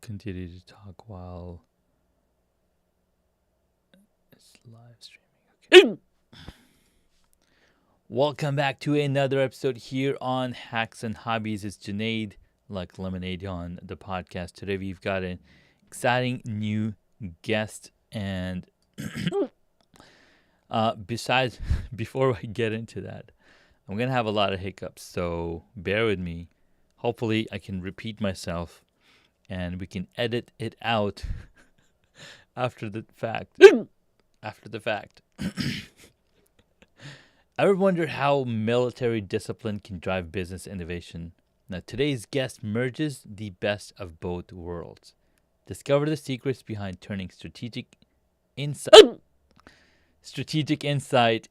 continue to talk while it's live streaming. Okay. Welcome back to another episode here on Hacks and Hobbies. It's Junaid, like lemonade on the podcast. Today we've got an exciting new guest, and before I get into that, I'm gonna have a lot of hiccups, so bear with me. Hopefully, I can repeat myself, and we can edit it out after the fact. After the fact. Ever wonder how military discipline can drive business innovation? Now, today's guest merges the best of both worlds. Discover the secrets behind turning strategic insight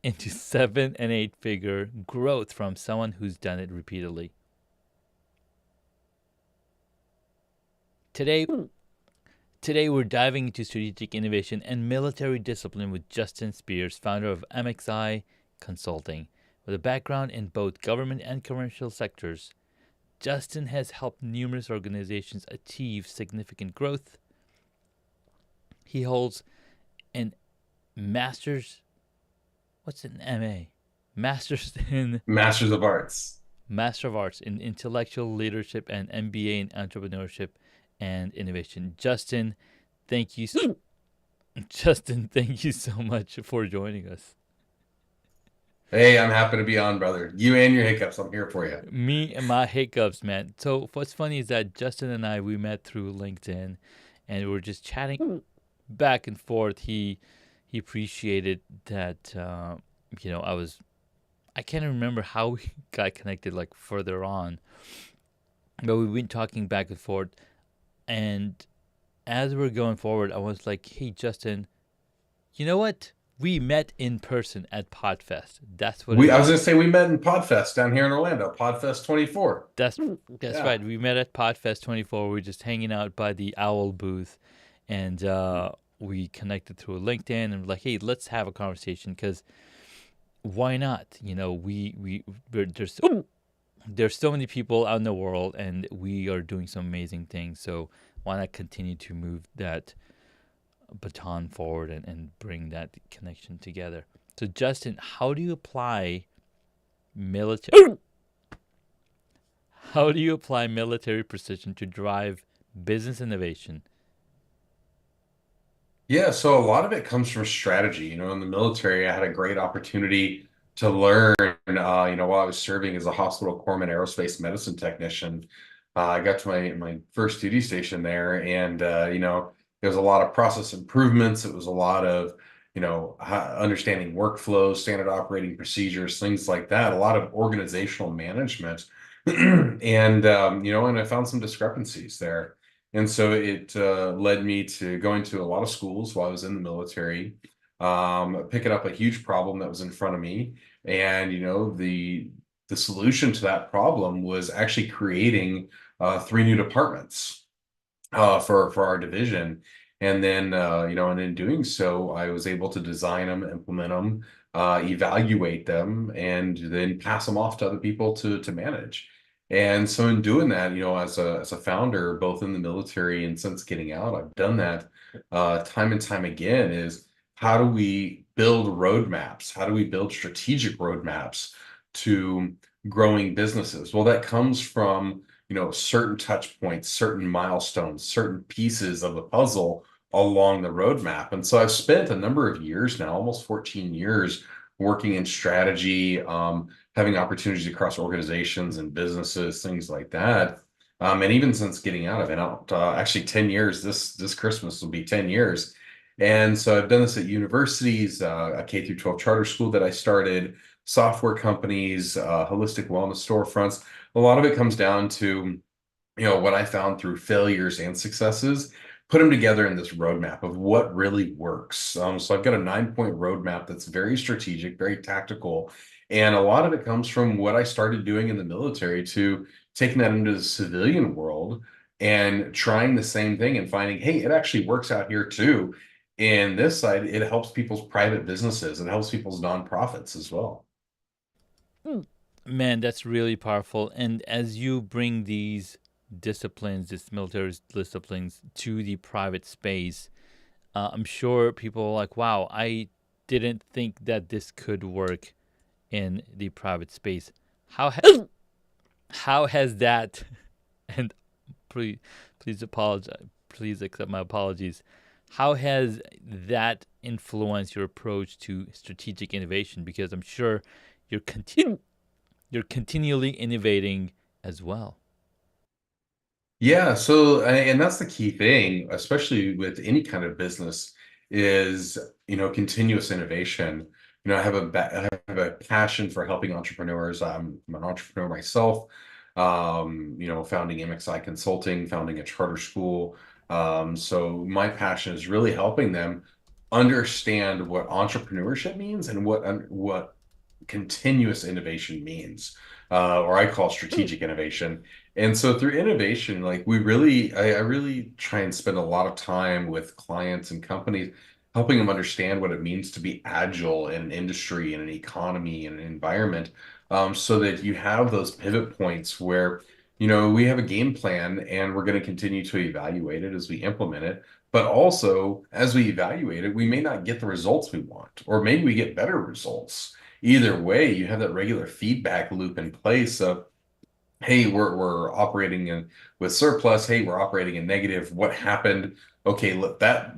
into 7 and 8 figure growth from someone who's done it repeatedly. Today we're diving into strategic innovation and military discipline with Justin Spears, founder of MXI Consulting. With a background in both government and commercial sectors, Justin has helped numerous organizations achieve significant growth. He holds an master's, what's an MA? Master's in Masters of Arts. Master of Arts in Intellectual Leadership and MBA in Entrepreneurship and Innovation. Justin, thank you so much for joining us. Hey, I'm happy to be on, brother. You and your hiccups, I'm here for you. Me and my hiccups, man. So what's funny is that Justin and I, we met through LinkedIn, and we were just chatting back and forth. He appreciated that, I can't remember how we got connected like further on, but we've been talking back and forth. And as we're going forward, I was like, hey, Justin, you know what? We met in person at Podfest. That's what I was going to say we met in Podfest down here in Orlando, Podfest 24. That's right. We met at Podfest 24. We were just hanging out by the Owl booth, and we connected through LinkedIn, and we're like, hey, let's have a conversation, because why not? You know, there's so many people out in the world, and we are doing some amazing things. So why not continue to move that baton forward and bring that connection together? So Justin, how do you apply military precision to drive business innovation? Yeah, so a lot of it comes from strategy. You know, in the military, I had a great opportunity to learn, while I was serving as a hospital corpsman aerospace medicine technician. I got to my first duty station there, and, there was a lot of process improvements. It was a lot of, understanding workflows, standard operating procedures, things like that, a lot of organizational management. And I found some discrepancies there. And so it led me to going to a lot of schools while I was in the military, picking up a huge problem that was in front of me. And, the solution to that problem was actually creating 3 new departments for our division. And then, and in doing so, I was able to design them, implement them, evaluate them, and then pass them off to other people to manage. And so in doing that, as a founder, both in the military and since getting out, I've done that time and time again, is how do we build roadmaps? How do we build strategic roadmaps to growing businesses? Well, that comes from, certain touch points, certain milestones, certain pieces of the puzzle along the roadmap. And so I've spent a number of years now, almost 14 years, working in strategy, having opportunities across organizations and businesses, things like that. And even since getting out, I've been out actually 10 years. This Christmas will be 10 years. And so I've done this at universities, a K through 12 charter school that I started, software companies, holistic wellness storefronts. A lot of it comes down to, what I found through failures and successes, put them together in this roadmap of what really works. So I've got a 9-point roadmap that's very strategic, very tactical. And a lot of it comes from what I started doing in the military to taking that into the civilian world and trying the same thing and finding, hey, it actually works out here too. And this side, it helps people's private businesses. It helps people's nonprofits as well. Man, that's really powerful. And as you bring these disciplines, this military disciplines to the private space, I'm sure people are like, wow, I didn't think that this could work in the private space. How how has that and please please apologize, please accept my apologies. How has that influenced your approach to strategic innovation? Because I'm sure you're you're continually innovating as well. Yeah, so and that's the key thing, especially with any kind of business, is continuous innovation. I have a passion for helping entrepreneurs. I'm an entrepreneur myself. Founding MXI Consulting, founding a charter school. So my passion is really helping them understand what entrepreneurship means and what continuous innovation means, or I call strategic innovation. And so through innovation, like I really try and spend a lot of time with clients and companies, helping them understand what it means to be agile in an industry, in an economy, in an environment, so that you have those pivot points where, we have a game plan and we're going to continue to evaluate it as we implement it. But also, as we evaluate it, we may not get the results we want, or maybe we get better results. Either way, you have that regular feedback loop in place of, hey, we're operating with surplus. Hey, we're operating in negative. What happened? Okay,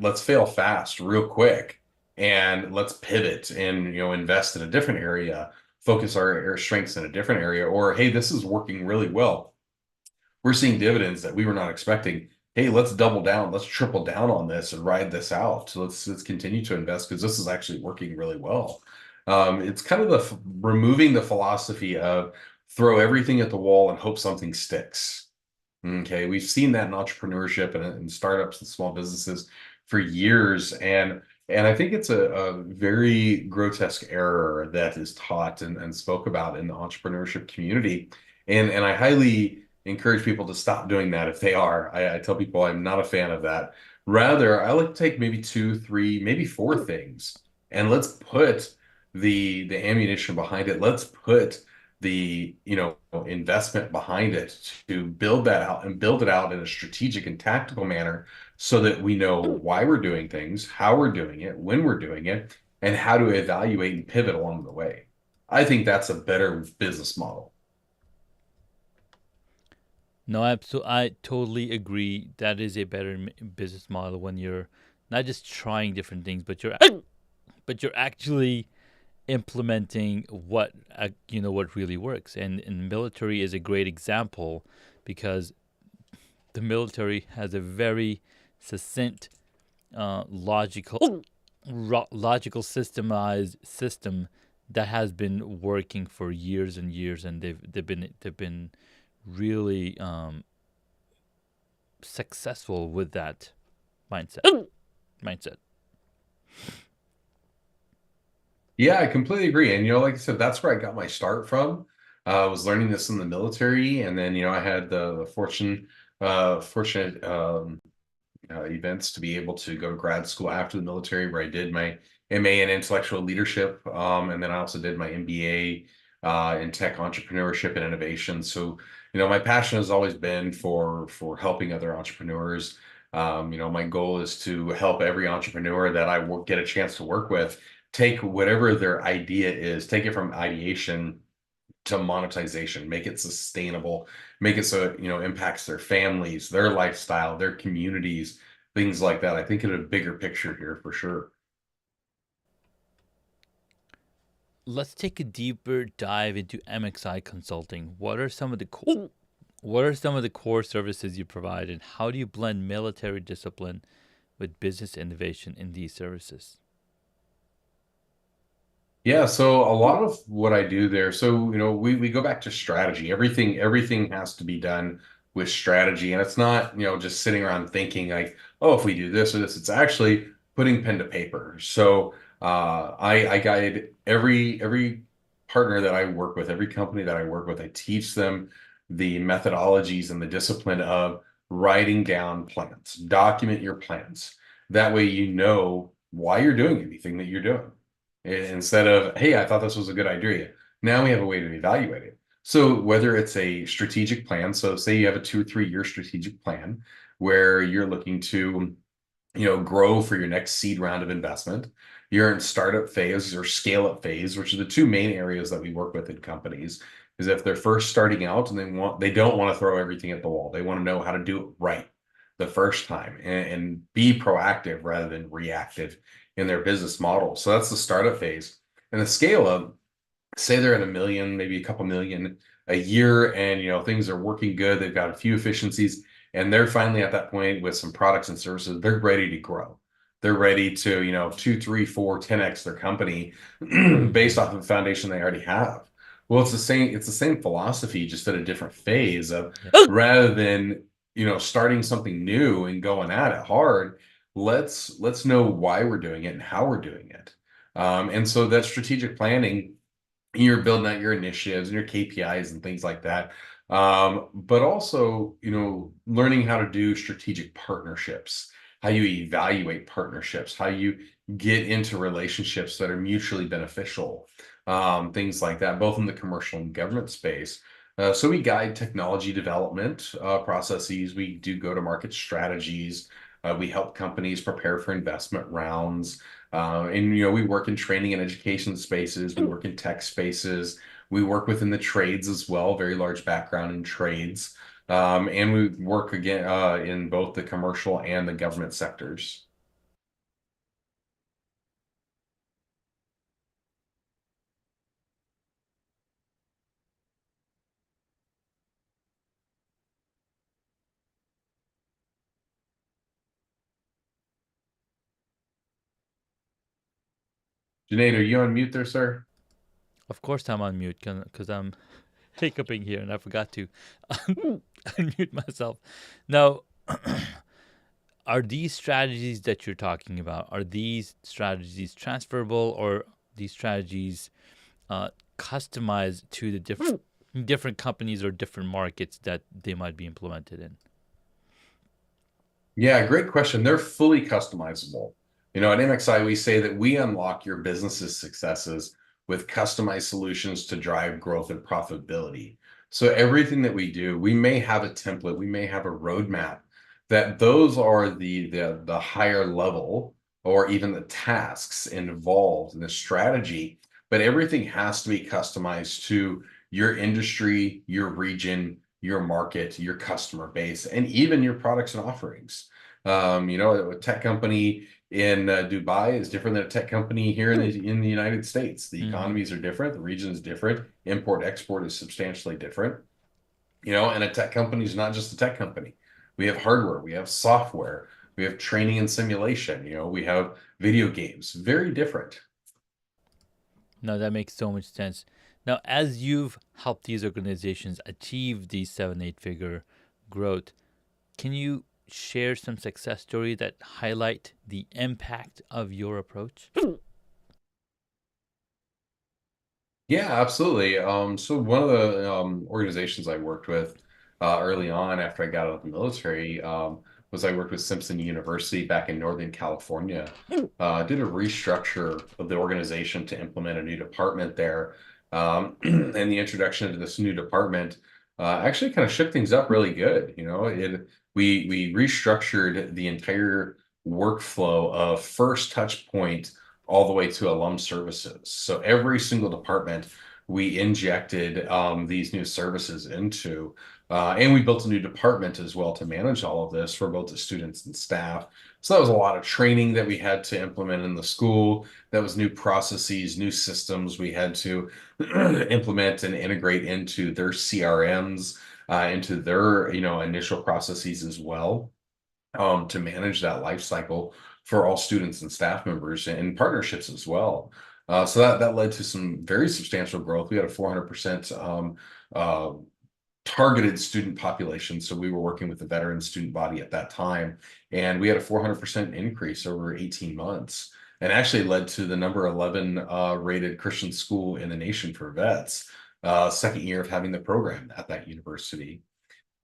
let's fail fast, real quick, and let's pivot and invest in a different area, focus our strengths in a different area. Or hey, this is working really well. We're seeing dividends that we were not expecting. Hey, let's double down, let's triple down on this and ride this out. So let's continue to invest because this is actually working really well. It's kind of removing the philosophy of throw everything at the wall and hope something sticks. Okay, we've seen that in entrepreneurship and startups and small businesses for years, and I think it's a very grotesque error that is taught and spoke about in the entrepreneurship community, and I highly encourage people to stop doing that if they are. I tell people I'm not a fan of that. Rather, I like to take maybe two, three, maybe four things, and let's put the ammunition behind it. Let's put the investment behind it to build that out and build it out in a strategic and tactical manner so that we know why we're doing things, how we're doing it, when we're doing it, and how to evaluate and pivot along the way. I think that's a better business model. No, absolutely. I totally agree. That is a better business model when you're not just trying different things, but you're actually implementing what what really works. And military is a great example because the military has a very succinct, logical systemized system that has been working for years and years, and they've been really successful with that mindset. Yeah, I completely agree. And like I said, that's where I got my start from. I was learning this in the military, and then I had the fortunate events to be able to go to grad school after the military, where I did my MA in intellectual leadership, and then I also did my MBA in tech entrepreneurship and innovation. So, my passion has always been for helping other entrepreneurs. My goal is to help every entrepreneur that get a chance to work with take whatever their idea is, take it from ideation to monetization, make it sustainable, make it so it, impacts their families, their lifestyle, their communities, things like that. I think in a bigger picture here for sure. Let's take a deeper dive into MXI Consulting. What are some of the core services you provide, and how do you blend military discipline with business innovation in these services? Yeah, so a lot of what I do there, so we go back to strategy. Everything has to be done with strategy, and it's not just sitting around thinking like, oh, if we do this or this, it's actually putting pen to paper. So I guide every partner that I work with, every company that I work with, I teach them the methodologies and the discipline of writing down plans, document your plans. That way you know why you're doing anything that you're doing. Instead of, hey, I thought this was a good idea. Now we have a way to evaluate it. So whether it's a strategic plan, so say you have a 2 or 3 year strategic plan where you're looking to, grow for your next seed round of investment. You're in startup phase or scale up phase, which are the two main areas that we work with in companies. Is if they're first starting out and they don't want to throw everything at the wall. They want to know how to do it right the first time and be proactive rather than reactive in their business model. So that's the startup phase. And the scale up, say they're at 1 million, maybe a couple million a year, and things are working good. They've got a few efficiencies, and they're finally at that point with some products and services. They're ready to grow. They're ready to, 2, 3, 4, 10x their company based Mm-hmm. off of the foundation they already have. Well, it's the same philosophy, just at a different phase of Yeah. rather than, starting something new and going at it hard, let's know why we're doing it and how we're doing it. And so that strategic planning, you're building out your initiatives and your KPIs and things like that. But also, learning how to do strategic partnerships, how you evaluate partnerships, how you get into relationships that are mutually beneficial, things like that, both in the commercial and government space. So we guide technology development processes. We do go-to-market strategies. We help companies prepare for investment rounds. And we work in training and education spaces. We work in tech spaces. We work within the trades as well. Very large background in trades. And we work again in both the commercial and the government sectors. Junaid, are you on mute there, sir? Of course, I'm on mute because I'm hiccuping here and I forgot to unmute myself. Now, are these strategies that you're talking about, are these strategies transferable, or these strategies customized to the different companies or different markets that they might be implemented in? Yeah, great question. They're fully customizable. At MXI, we say that we unlock your business's successes with customized solutions to drive growth and profitability. So everything that we do, we may have a template, we may have a roadmap, that those are the higher level or even the tasks involved in the strategy, but everything has to be customized to your industry, your region, your market, your customer base, and even your products and offerings. A tech company in Dubai is different than a tech company here in the United States. The Mm-hmm. economies are different, the region is different, import export is substantially different. And a tech company is not just a tech company. We have hardware, we have software, we have training and simulation, we have video games, very different. No, that makes so much sense. Now, as you've helped these organizations achieve these 7, 8 figure growth, can you share some success story that highlight the impact of your approach? Yeah, absolutely. So one of the organizations I worked with early on after I got out of the military was I worked with Simpson University back in Northern California. Did a restructure of the organization to implement a new department there. And the introduction to this new department actually kind of shook things up really good. We restructured the entire workflow of first touch point all the way to alum services. So every single department we injected these new services into, and we built a new department as well to manage all of this for both the students and staff. So that was a lot of training that we had to implement in the school. That was new processes, new systems we had to implement and integrate into their CRMs, into their initial processes as well, to manage that life cycle for all students and staff members and partnerships as well. So that led to some very substantial growth. We had a 400% uh, targeted student population. So we were working with the veteran student body at that time, and we had a 400% increase over 18 months, and actually led to the number 11 rated Christian school in the nation for vets. Second year of having the program at that university.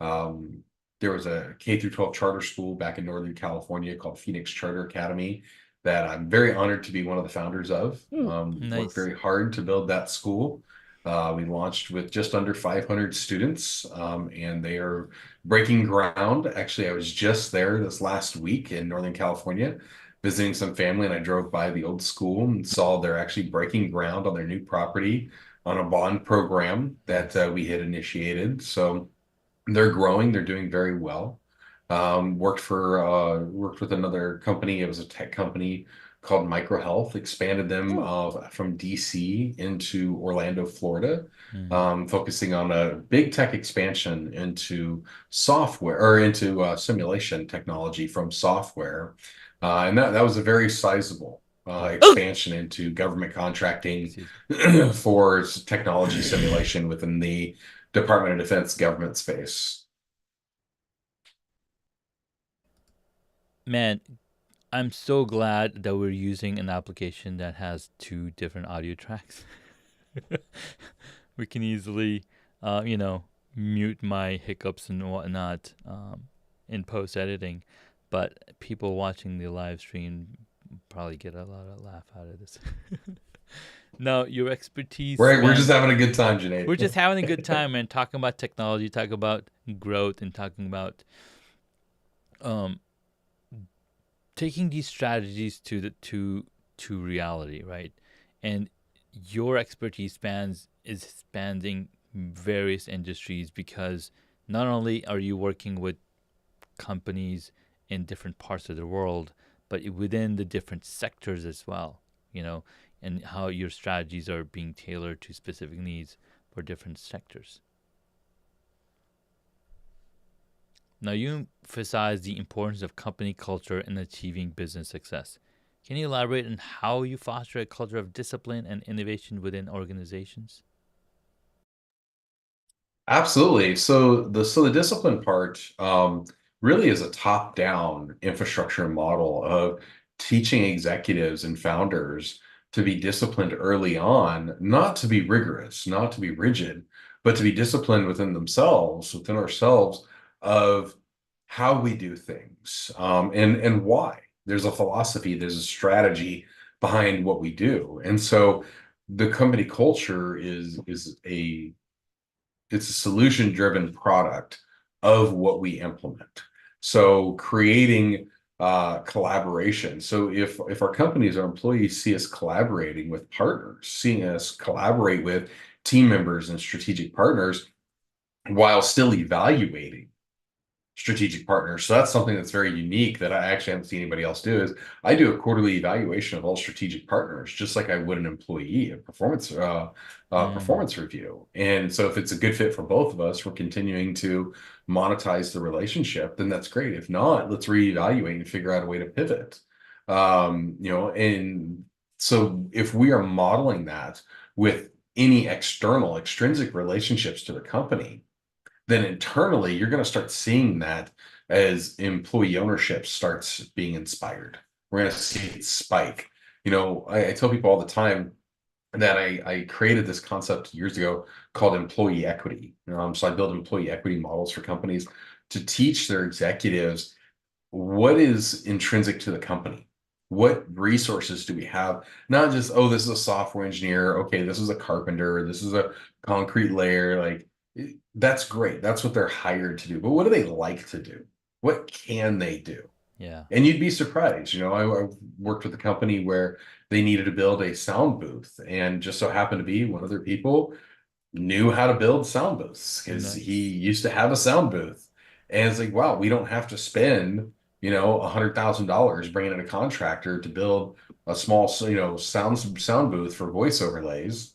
Um, there was a K through 12 charter school back in Northern California called Phoenix Charter Academy that I'm very honored to be one of the founders of. Worked Nice. very hard to build that school. We launched with just under 500 students, and they are breaking ground. Actually, I was just there this last week in Northern California visiting some family, and I drove by the old school and saw they're actually breaking ground on their new property on a bond program that Nice. we had initiated. So they're growing, they're doing very well. Worked with another company. It was a tech company called Microhealth, expanded them Oh. from DC into Orlando, Florida, Mm. focusing on a big tech expansion into software or into simulation technology from software. And that was a very sizable Oh. expansion into government contracting Excuse me. for technology simulation within the Department of Defense government space. Man, I'm so glad that we're using an application that has two different audio tracks. We can easily, you know, mute my hiccups and whatnot in post editing, but people watching the live stream probably get a lot of laugh out of this. Now, your expertise We're just spans. having a good time, We're Janae. just having a good time, man. Talking about technology, talking about growth, and talking about um, taking these strategies to reality, right? And your expertise is spanning various industries because not only are you working with companies in different parts of the world, but within the different sectors as well, you know, and how your strategies are being tailored to specific needs for different sectors. Now, you emphasize the importance of company culture in achieving business success. Can you elaborate on how you foster a culture of discipline and innovation within organizations? Absolutely. So the discipline part really is a top-down infrastructure model of teaching executives and founders to be disciplined early on, not to be rigorous, not to be rigid, but to be disciplined within themselves, within ourselves, of how we do things and why. There's a philosophy, there's a strategy behind what we do, and so the company culture is a it's a solution driven product of what we implement. So creating collaboration. So if our companies, our employees see us collaborating with partners, seeing us collaborate with team members and strategic partners while still evaluating strategic partners. So that's something that's very unique that I actually haven't seen anybody else do is I do a quarterly evaluation of all strategic partners, just like I would an employee, a Mm, performance review. And so if it's a good fit for both of us, we're continuing to monetize the relationship, then that's great. If not, let's reevaluate and figure out a way to pivot. And so if we are modeling that with any extrinsic relationships to the company, then internally you're going to start seeing that as employee ownership starts being inspired. We're going to see it spike. I tell people all the time that I created this concept years ago called employee equity. So I build employee equity models for companies to teach their executives what is intrinsic to the company. What resources do we have? Not just, oh, this is a software engineer. Okay, this is a carpenter. This is a concrete layer. Like, that's great. That's what they're hired to do. But what do they like to do? What can they do? yeah. And you'd be surprised. I worked with a company where they needed to build a sound booth, and just so happened to be one of their people knew how to build sound booths because he Nice. used to have a sound booth. And it's like, wow, we don't have to spend, $100,000 bringing in a contractor to build a small, sound booth for voice overlays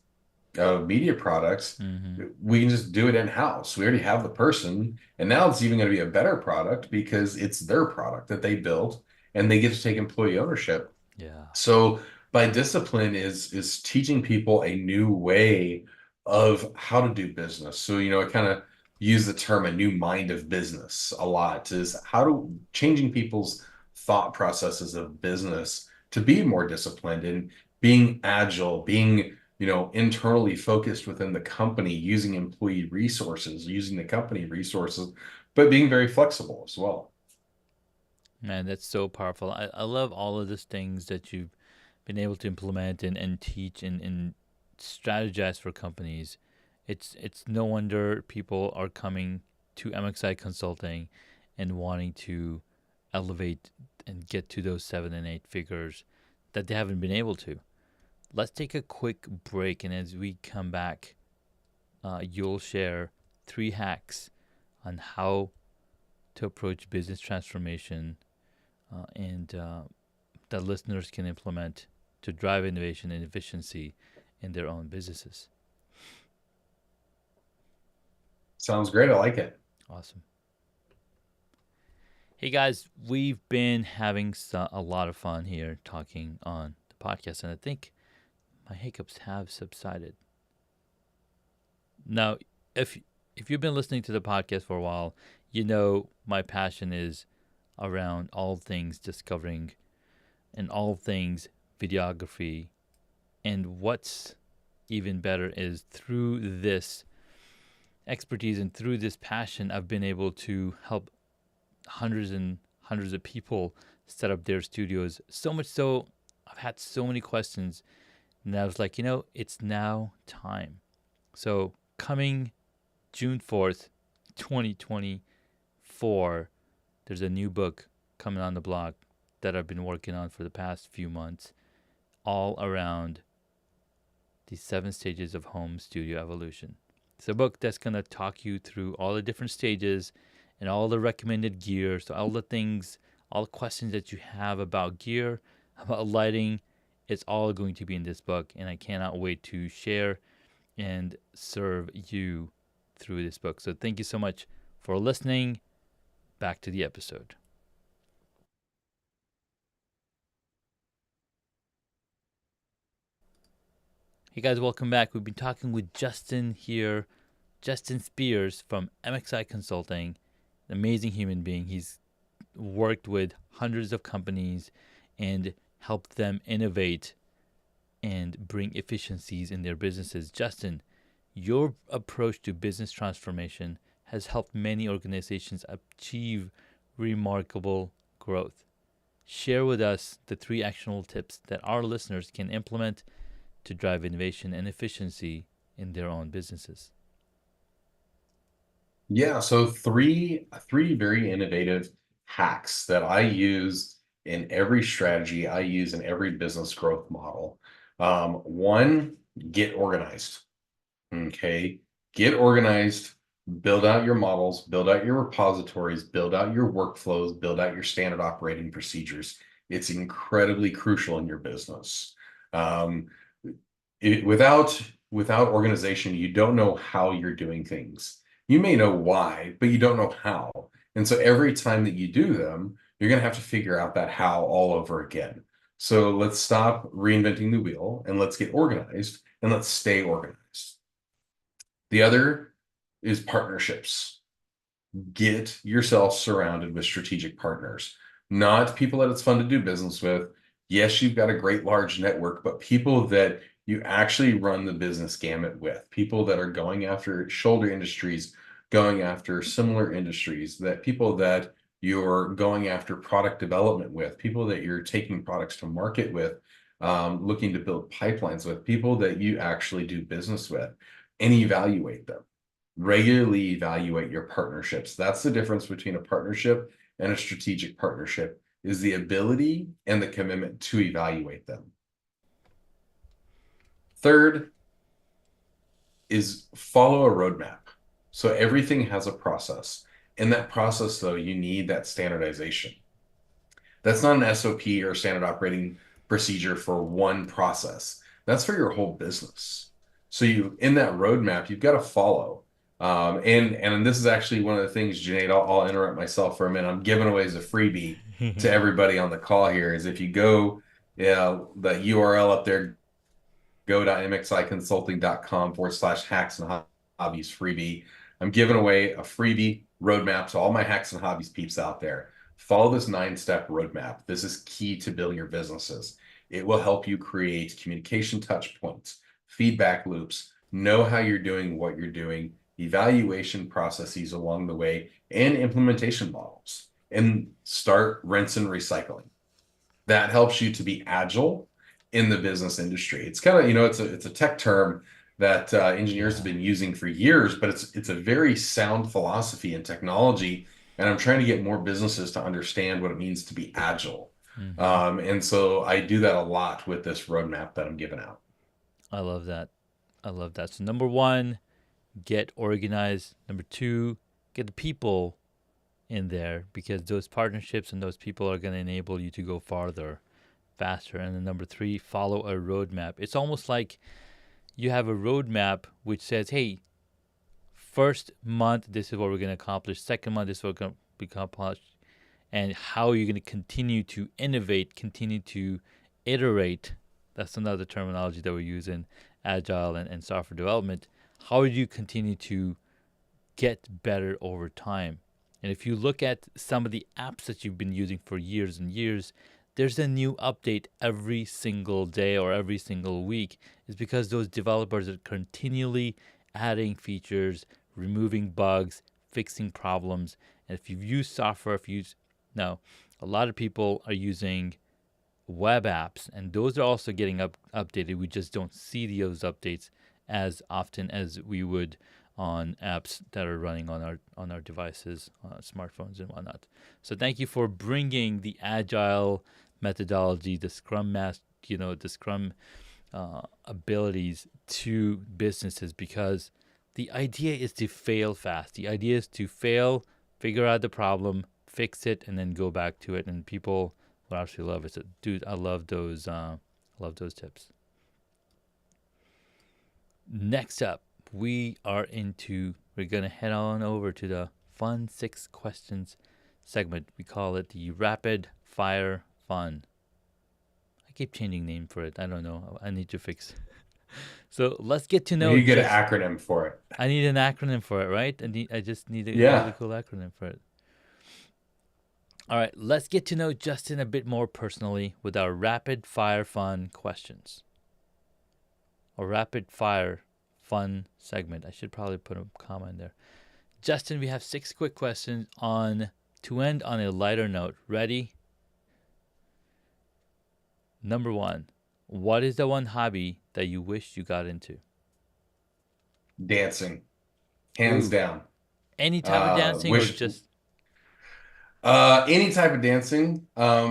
of media products. Mm-hmm. We can just do it in-house. We already have the person, and now it's even going to be a better product because it's their product that they built, and they get to take employee ownership. Yeah. So by discipline is teaching people a new way of how to do business. So, I kind of use the term a new mind of business a lot is how to changing people's thought processes of business to be more disciplined and being agile, being, internally focused within the company, using employee resources, using the company resources, but being very flexible as well. Man, that's so powerful. I love all of these things that you've been able to implement and teach and strategize for companies. It's no wonder people are coming to MXI Consulting and wanting to elevate and get to those 7 and 8 figures that they haven't been able to. Let's take a quick break, and as we come back, you'll share 3 hacks on how to approach business transformation and that listeners can implement to drive innovation and efficiency in their own businesses. Sounds great. I like it. Awesome. Hey guys, we've been having a lot of fun here talking on the podcast, and I think my hiccups have subsided. Now, if if you've been listening to the podcast for a while, you know my passion is around all things discovering and all things videography. And what's even better is through this expertise and through this passion, I've been able to help hundreds and hundreds of people set up their studios. So much so, I've had so many questions, and I was like, it's now time. So, coming June 4th, 2024, there's a new book coming on the block that I've been working on for the past few months, all around the 7 stages of home studio evolution. It's a book that's going to talk you through all the different stages and all the recommended gear. So, all the things, all the questions that you have about gear, about lighting, it's all going to be in this book. And I cannot wait to share and serve you through this book. So, thank you so much for listening. Back to the episode. Hey guys, welcome back. We've been talking with Justin here, Justin Spears from MXI Consulting, an amazing human being. He's worked with hundreds of companies and helped them innovate and bring efficiencies in their businesses. Justin, your approach to business transformation has helped many organizations achieve remarkable growth. Share with us the 3 actionable tips that our listeners can implement to drive innovation and efficiency in their own businesses. Yeah, so three very innovative hacks that I use in every strategy I use in every business growth model. One, get organized. Okay, get organized, build out your models, build out your repositories, build out your workflows, build out your standard operating procedures. It's incredibly crucial in your business. Um, without organization, you don't know how you're doing things. You may know why, but you don't know how. And so every time that you do them, you're going to have to figure out that how all over again. So let's stop reinventing the wheel and let's get organized and let's stay organized. The other is partnerships. Get yourself surrounded with strategic partners, not people that it's fun to do business with. Yes, you've got a great large network, but people that you actually run the business gamut with, people that are going after shoulder industries, going after similar industries, that people that you're going after product development with, people that you're taking products to market with, looking to build pipelines with, people that you actually do business with, and evaluate them. Regularly evaluate your partnerships. That's the difference between a partnership and a strategic partnership, is the ability and the commitment to evaluate them. Third is follow a roadmap. So everything has a process. In that process, though, you need that standardization. That's not an SOP or standard operating procedure for one process. That's for your whole business. So in that roadmap, you've got to follow. And this is actually one of the things, Junaid, I'll interrupt myself for a minute. I'm giving away as a freebie to everybody on the call here is if you go, the URL up there, go.mxiconsulting.com/hacks and hobbies freebie. I'm giving away a freebie roadmap to all my hacks and hobbies peeps out there. Follow this 9-step roadmap. This is key to building your businesses. It will help you create communication touch points, feedback loops, know how you're doing what you're doing, evaluation processes along the way, and implementation models. And start rinse and recycling. That helps you to be agile in the business industry. It's kind of, it's a tech term that engineers have Yeah. been using for years, but it's a very sound philosophy in technology. And I'm trying to get more businesses to understand what it means to be agile. Hmm. And so I do that a lot with this roadmap that I'm giving out. I love that. I love that. So number one, get organized. Number two, get the people in there because those partnerships and those people are going to enable you to go farther, faster. And then number three, follow a roadmap. It's almost like you have a roadmap which says, hey, first month, this is what we're going to accomplish. Second month, this is what we're going to be accomplished. And how you're going to continue to innovate, continue to iterate. That's another terminology that we use in agile and software development. How do you continue to get better over time? And if you look at some of the apps that you've been using for years and years, there's a new update every single day or every single week. It's because those developers are continually adding features, removing bugs, fixing problems. And if you've used software, if you use now, a lot of people are using web apps, and those are also getting updated. We just don't see those updates as often as we would on apps that are running on our devices, smartphones and whatnot. So thank you for bringing the agile methodology, the Scrum the Scrum abilities to businesses because the idea is to fail fast. The idea is to fail, figure out the problem, fix it, and then go back to it. And people will actually love it. So, dude, I love those. Love those tips. Next up, we're gonna head on over to the fun 6 questions segment. We call it the rapid fire fun. I keep changing name for it. I don't know. I need to fix. So let's get to We know need to get an just. acronym for it. I need an acronym for it, right? I just need a really Yeah. cool acronym for it. All right, let's get to know Justin a bit more personally with our rapid fire fun questions. Or rapid fire fun segment. I should probably put a comma in there. Justin, we have 6 quick questions on to end on a lighter note. Ready? Number one, what is the one hobby that you wish you got into? Dancing, hands Ooh, down. any type of dancing or Wish just any type of dancing,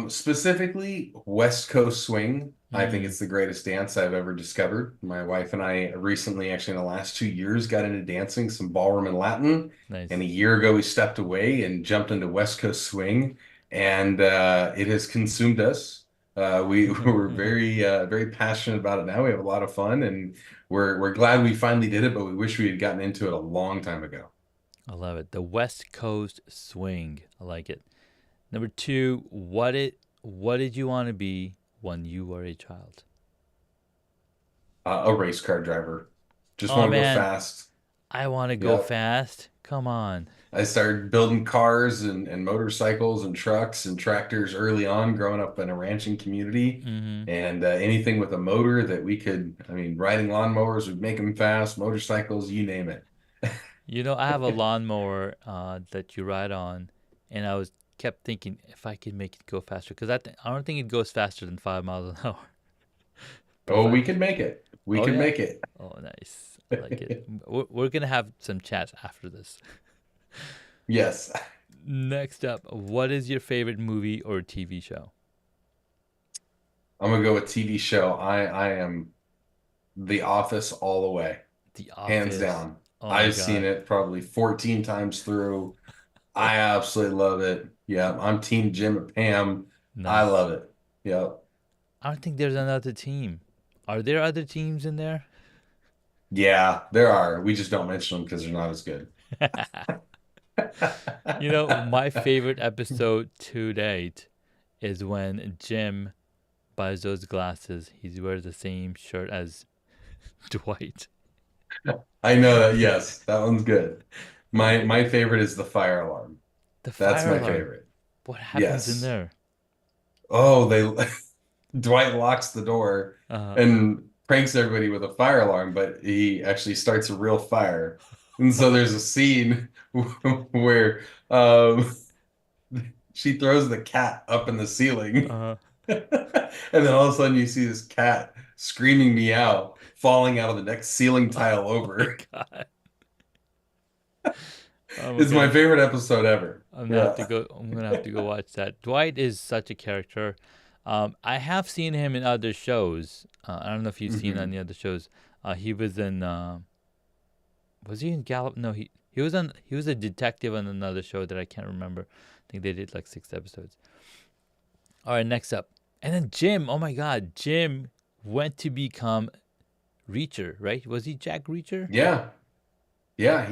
specifically West Coast swing. I think mm, it's the greatest dance I've ever discovered. My wife and I recently, actually in the last 2 years, got into dancing some ballroom and Latin. And nice? a year ago, we stepped away and jumped into West Coast swing, and it has consumed us. We're very passionate about it now. We have a lot of fun, and we're glad we finally did it. But we wish we had gotten into it a long time ago. I love it. The West Coast swing. I like it. Number two, what did you want to be when you were a child? A race car driver. Just Oh want to go man, fast. I want to go Yep. fast. Come on. I started building cars and motorcycles and trucks and tractors early on, growing up in a ranching community. Mm-hmm. And anything with a motor that we could, I mean, riding lawnmowers would make them fast, motorcycles, you name it. I have a lawnmower that you ride on, and I was kept thinking if I could make it go faster because I don't think it goes faster than 5 miles an hour. But if Oh, I, we could make it. We oh could yeah, make it. oh nice, I like it. We're gonna have some chats after this. Yes. Next up, what is your favorite movie or TV show? I'm gonna go with TV show. I am The Office all the way, The hands Office. down. Oh my I've seen god, it probably 14 times through. I absolutely love it. Yeah, I'm Team Jim and Pam. I nice. love it. Yep. I don't think there's another team. Are there other teams in there? Yeah, there are. We just don't mention them because they're not as good. My favorite episode to date is when Jim buys those glasses. He wears the same shirt as Dwight. I know that. Yes, that one's good. My Right. my favorite is the fire alarm. The That's fire my alarm. favorite. What happens in Yes. there? Oh, they Dwight locks the door Uh, and pranks everybody with a fire alarm, but he actually starts a real fire. And so there's a scene where she throws the cat up in the ceiling uh. And then all of a sudden you see this cat screaming meow, falling out of the next ceiling tile Oh my over. god. I'm It's my gonna favorite episode ever. Yeah. I'm gonna have to go watch that. Dwight is such a character. I have seen him in other shows. I don't know if you've seen Hmm. any other shows. He was in. Was he in Gallup? No, he was on. He was a detective on another show that I can't remember. I think they did like 6 episodes. All right, next up, and then Jim. Oh my God, Jim went to become Reacher, right? Was he Jack Reacher? Yeah. Yeah.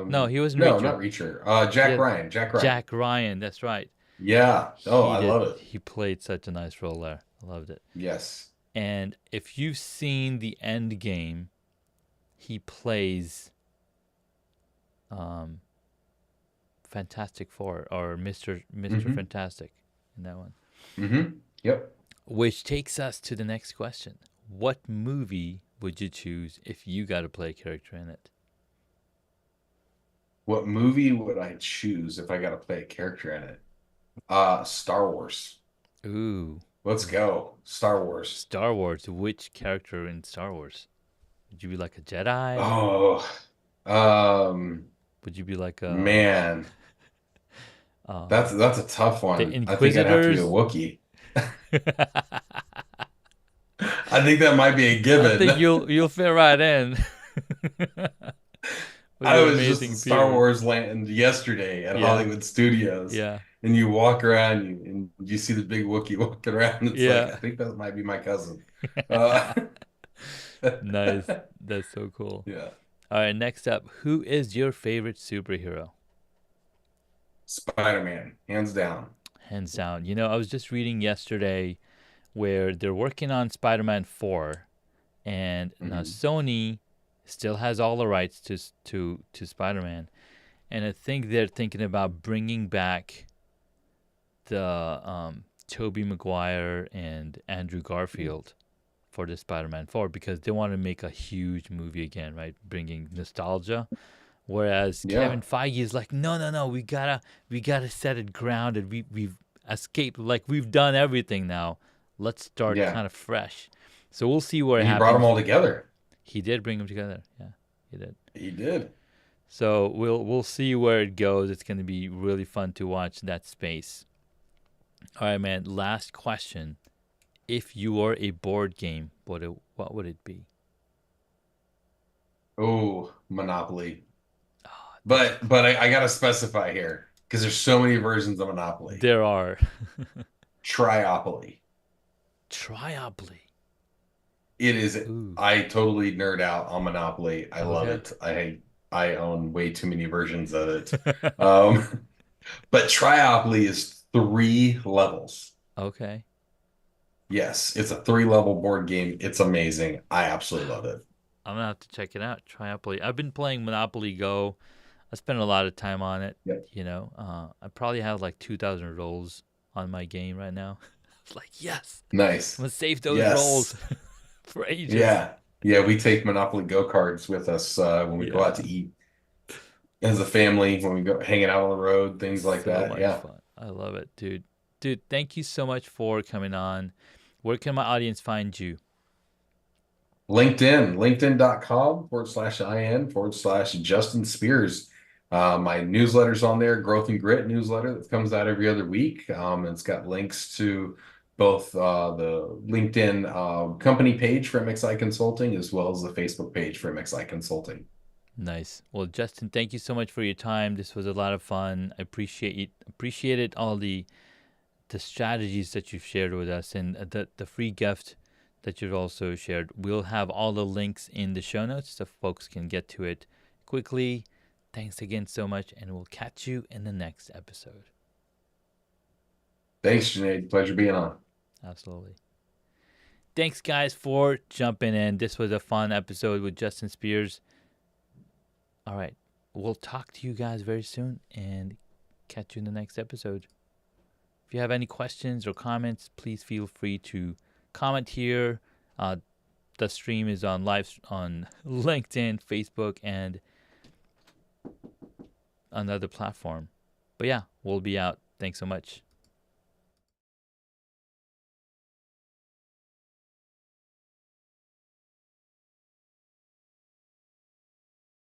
No, he wasn't No, Reacher. not Reacher. He Jack had Ryan. Jack Ryan. Jack Ryan. That's right. Yeah. Oh, He I did. love it. He played such a nice role there. I loved it. Yes. And if you've seen the End Game, he plays um, Fantastic Four or Mister Hmm. Fantastic in that one. Yep. Which takes us to the next question: what movie would you choose if you got to play a character in it? What movie would I choose if I got to play a character in it? Star Wars. Ooh, Let's go. Star Wars. Star Wars. Which character in Star Wars? Would you be like a Jedi? Oh, um, Would you be like man, uh, that's a tough the one. I think I'd have to be a Inquisitors? Wookiee. I think that might be a I given. think you'll fit right in with I your was just in amazing Star beard. Wars land yesterday at Yeah, Hollywood Studios, yeah, and you walk around and you see the big Wookiee walking around. And it's like, I yeah. think that might be my cousin. Uh, Nice. That's so cool. yeah, All right, next up, who is your favorite superhero? Spider-Man, hands down. Hands down. You know, I was just reading yesterday where they're working on Spider-Man 4 and now Hmm. Sony still has all the rights to Spider-Man. And I think they're thinking about bringing back the Tobey Maguire and Andrew Garfield for the Spider-Man 4 because they want to make a huge movie again, right? Bringing nostalgia. Whereas Kevin Yeah, Feige is like, no, no, no, we gotta set it grounded. We've escaped, like we've done everything now. Let's start yeah. kind of fresh. So we'll see what And he brought them happens. all together. He did bring them together. Yeah, he did. He did. So we'll see where it goes. It's gonna be really fun to watch that space. All right, man. Last question. If you were a board game, what would it be? Oh, Monopoly. Oh, that's But I gotta specify here because there's so many versions of Monopoly. there are Triopoly. Triopoly. It is. Ooh. I totally nerd out on Monopoly. I love Okay. it. I own way too many versions of it. Um, but Triopoly is 3 levels. Okay. Yes, it's a 3 level board game. It's amazing. I absolutely love it. I'm gonna have to check it out. Triopoly. I've been playing Monopoly Go. I spent a lot of time on it. Yep. I probably have like 2,000 rolls on my game right now. It's like yes, I'm Nice. gonna save those rolls Yes. for ages. Yeah. Yeah, we take Monopoly Go cards with us when we go out Yeah, to eat as a family, when we go hanging out on the road, things like so that. much Yeah. fun. I love it, dude. Dude, thank you so much for coming on. Where can my audience find you? LinkedIn, linkedin.com/in/Justin Spears. My newsletter's on there, Growth and Grit newsletter that comes out every other week. It's got links to both the LinkedIn company page for MXI Consulting as well as the Facebook page for MXI Consulting. Nice. Well, Justin, thank you so much for your time. This was a lot of fun. I appreciated all the strategies that you've shared with us and the free gift that you've also shared. We'll have all the links in the show notes so folks can get to it quickly. Thanks again so much, and we'll catch you in the next episode. Thanks, Junaid. Pleasure being on. Absolutely. Thanks, guys, for jumping in. This was a fun episode with Justin Spears. All right. We'll talk to you guys very soon and catch you in the next episode. If you have any questions or comments, please feel free to comment here. The stream is on live on LinkedIn, Facebook, and another platform. But yeah, we'll be out. Thanks so much.